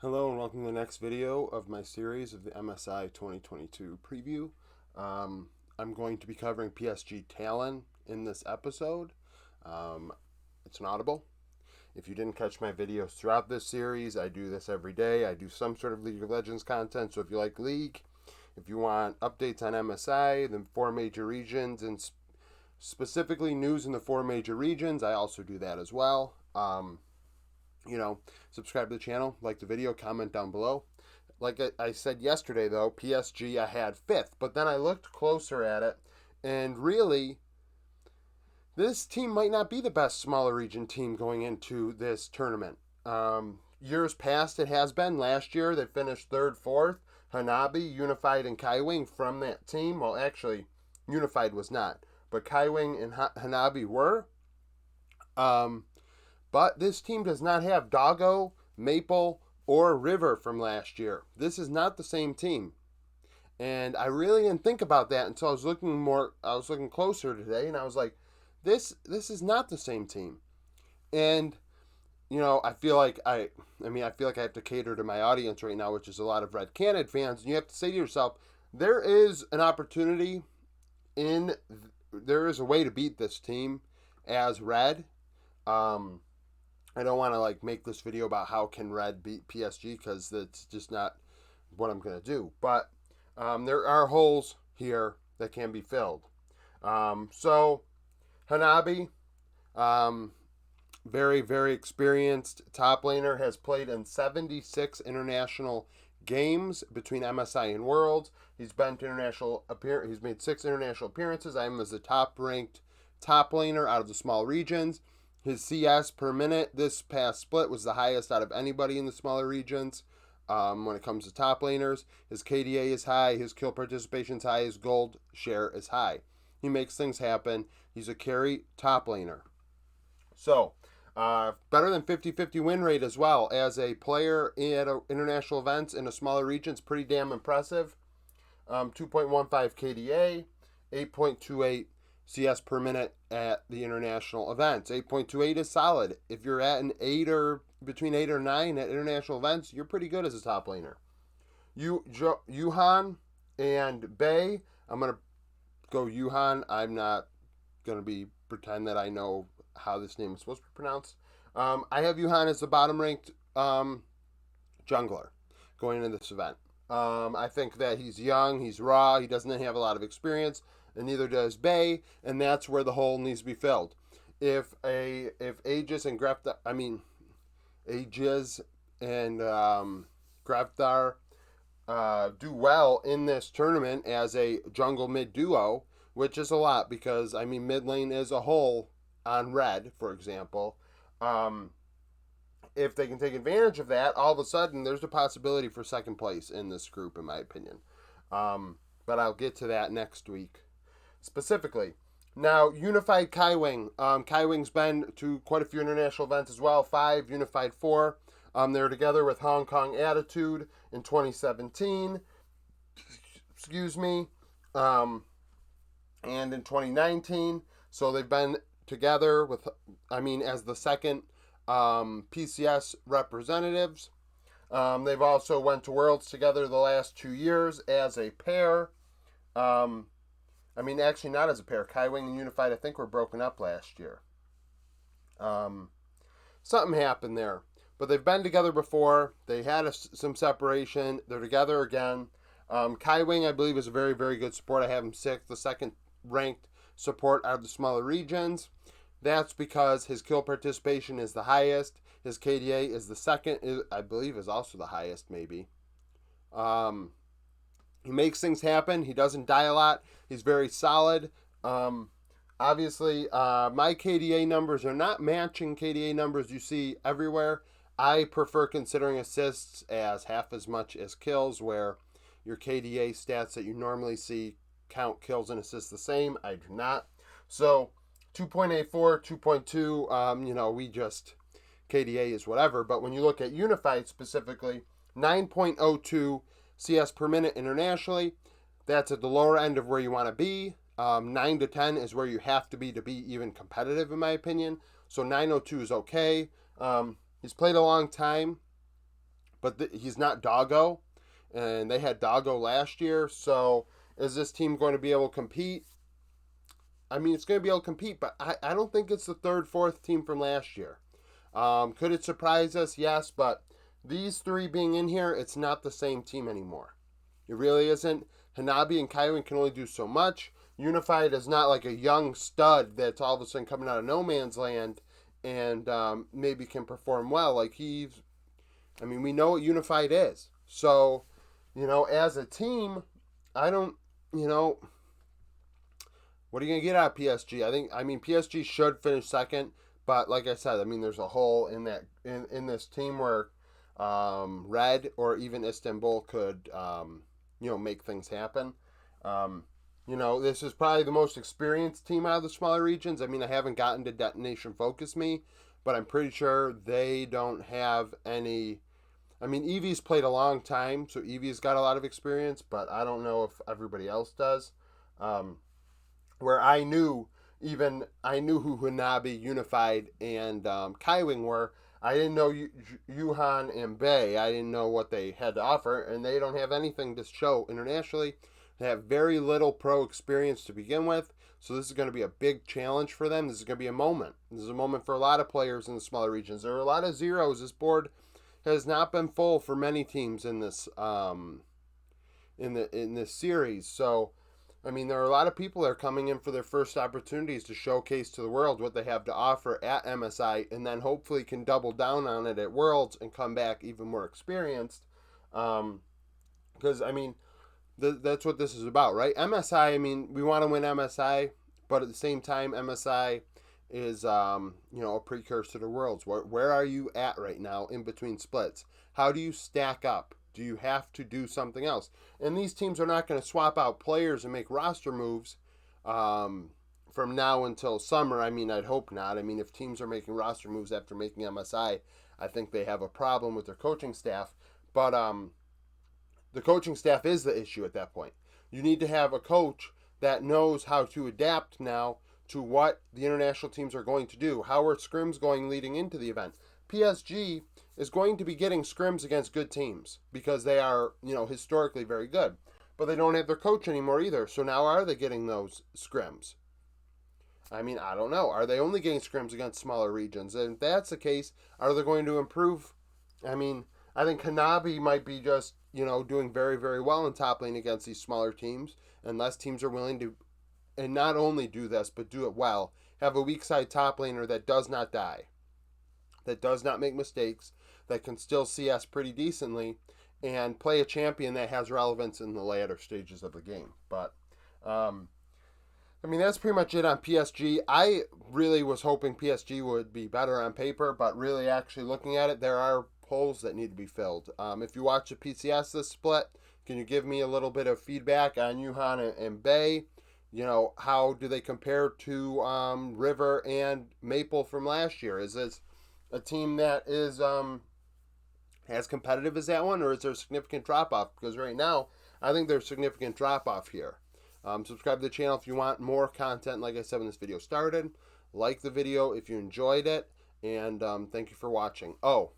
Hello and welcome to the next video of my series of the MSI 2022 preview. I'm going to be covering PSG Talon in this episode. It's an audible. If you didn't catch my videos throughout this series, I do this every day. I do some sort of League of Legends content, so if you like League, if you want updates on MSI, the four major regions, and specifically news in the four major regions, I also do that as well. Subscribe to the channel, like the video, comment down below. Like I said yesterday, though, PSG I had fifth, but then I looked closer at it, and really, this team might not be the best smaller region team going into this tournament. Years past, it has been. Last year, they finished third, fourth. Hanabi, Unified, and Kaiwing from that team. Well, actually, Unified was not, but Kaiwing and Hanabi were. But this team does not have Doggo, Maple, or River from last year. This is not the same team. And I really didn't think about that until I was looking closer today, and I was like, this is not the same team. And I feel like I have to cater to my audience right now, which is a lot of Red Cannon fans, and you have to say to yourself, there is an opportunity there is a way to beat this team as Red. I don't want to make this video about how can Red beat PSG because that's just not what I'm going to do. But there are holes here that can be filled. So Hanabi, very, very experienced top laner, has played in 76 international games between MSI and Worlds. He's made 6 international appearances. I am as the top-ranked top laner out of the small regions. His CS per minute this past split was the highest out of anybody in the smaller regions. When it comes to top laners, his KDA is high, his kill participation is high, his gold share is high. He makes things happen. He's a carry top laner. So, better than 50-50 win rate as well. As a player at international events in a smaller region, it's pretty damn impressive. 2.15 KDA, 8.28 CS per minute at the international events. 8.28 is solid. If you're at an 8 or between 8 or 9 at international events, you're pretty good as a top laner. Yuhan and Bay, I'm going to go Yuhan. I'm not going to pretend that I know how this name is supposed to be pronounced. I have Yuhan as the bottom ranked jungler going into this event. I think that he's young, he's raw, he doesn't have a lot of experience, and neither does Bay, and that's where the hole needs to be filled. If Aegis and Grafthar do well in this tournament as a jungle mid duo, which is a lot because mid lane as a whole on Red, for example, if they can take advantage of that, all of a sudden there's a possibility for second place in this group, in my opinion. But I'll get to that next week specifically. Now, Unified Kaiwing. Kaiwing's been to quite a few international events as well. 5, Unified 4. They were together with Hong Kong Attitude in 2017. Excuse me. And in 2019. So they've been together with, as the second PCS representatives. They've also went to Worlds together the last 2 years as a pair. Actually not as a pair. Kaiwing and Unified, I think, were broken up last year. Something happened there. But they've been together before. They had some separation. They're together again. Kaiwing, I believe, is a very, very good support. I have him 6th, the second ranked support out of the smaller regions. That's because his kill participation is the highest. His KDA is the second, I believe is also the highest, maybe. He makes things happen. He doesn't die a lot. He's very solid. Obviously, my KDA numbers are not matching KDA numbers you see everywhere. I prefer considering assists as half as much as kills, where your KDA stats that you normally see count kills and assists the same. I do not. So 2.84, 2.2, we just, KDA is whatever. But when you look at Unified specifically, 9.02 CS per minute internationally. That's at the lower end of where you want to be. 9 to 10 is where you have to be even competitive, in my opinion. So 902 is okay. He's played a long time. but he's not Doggo, and they had Doggo last year. So is this team going to be able to compete? I mean, it's going to be able to compete, but I don't think it's the third, fourth team from last year. Could it surprise us? Yes, but these three being in here, it's not the same team anymore. It really isn't. Hanabi and Kaiwin can only do so much. Unified is not like a young stud that's all of a sudden coming out of no man's land and maybe can perform well. Like we know what Unified is. So, as a team, I don't, what are you going to get out of PSG? PSG should finish second, but like I said, there's a hole in that in this team where Red or even Istanbul could, make things happen. This is probably the most experienced team out of the smaller regions. I haven't gotten to Detonation Focus Me, but I'm pretty sure they don't have any. Evie's played a long time, so Evie's got a lot of experience, but I don't know if everybody else does. Where I knew who Hanabi, Unified, and Kaiwing were. I didn't know Yuhan and Bay. I didn't know what they had to offer, and they don't have anything to show internationally. They have very little pro experience to begin with, so this is going to be a big challenge for them. This is going to be a moment. This is a moment for a lot of players in the smaller regions. There are a lot of zeros. This board has not been full for many teams in this in this series. So, there are a lot of people that are coming in for their first opportunities to showcase to the world what they have to offer at MSI, and then hopefully can double down on it at Worlds and come back even more experienced. Because that's what this is about, right? MSI. We want to win MSI, but at the same time, MSI is a precursor to Worlds. Where are you at right now in between splits? How do you stack up? Do you have to do something else? And these teams are not going to swap out players and make roster moves from now until summer. I'd hope not. If teams are making roster moves after making MSI, I think they have a problem with their coaching staff. But the coaching staff is the issue at that point. You need to have a coach that knows how to adapt now to what the international teams are going to do. How are scrims going leading into the event? PSG is going to be getting scrims against good teams because they are, historically very good. But they don't have their coach anymore either. So now are they getting those scrims? I don't know. Are they only getting scrims against smaller regions? And if that's the case, are they going to improve? I think Hanabi might be just, doing very, very well in top lane against these smaller teams, unless teams are willing to, and not only do this, but do it well. Have a weak side top laner that does not die, that does not make mistakes, that can still CS pretty decently, and play a champion that has relevance in the later stages of the game. But, that's pretty much it on PSG. I really was hoping PSG would be better on paper, but really actually looking at it, there are holes that need to be filled. If you watch the PCS this split, can you give me a little bit of feedback on Yuhan and Bay? How do they compare to River and Maple from last year? Is this a team that is as competitive as that one, or is there a significant drop-off? Because right now, I think there's a significant drop-off here. Subscribe to the channel if you want more content, like I said when this video started. Like the video if you enjoyed it, and thank you for watching. Oh,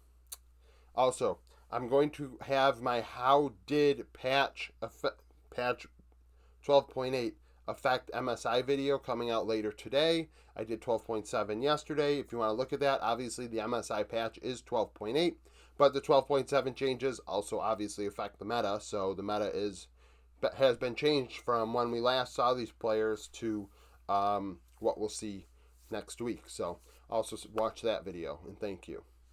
also, I'm going to have my how did patch 12.8 affect MSI video coming out later today. I did 12.7 yesterday. If you want to look at that, obviously the MSI patch is 12.8, but the 12.7 changes also obviously affect the meta. So the meta has been changed from when we last saw these players to what we'll see next week. So also watch that video, and thank you.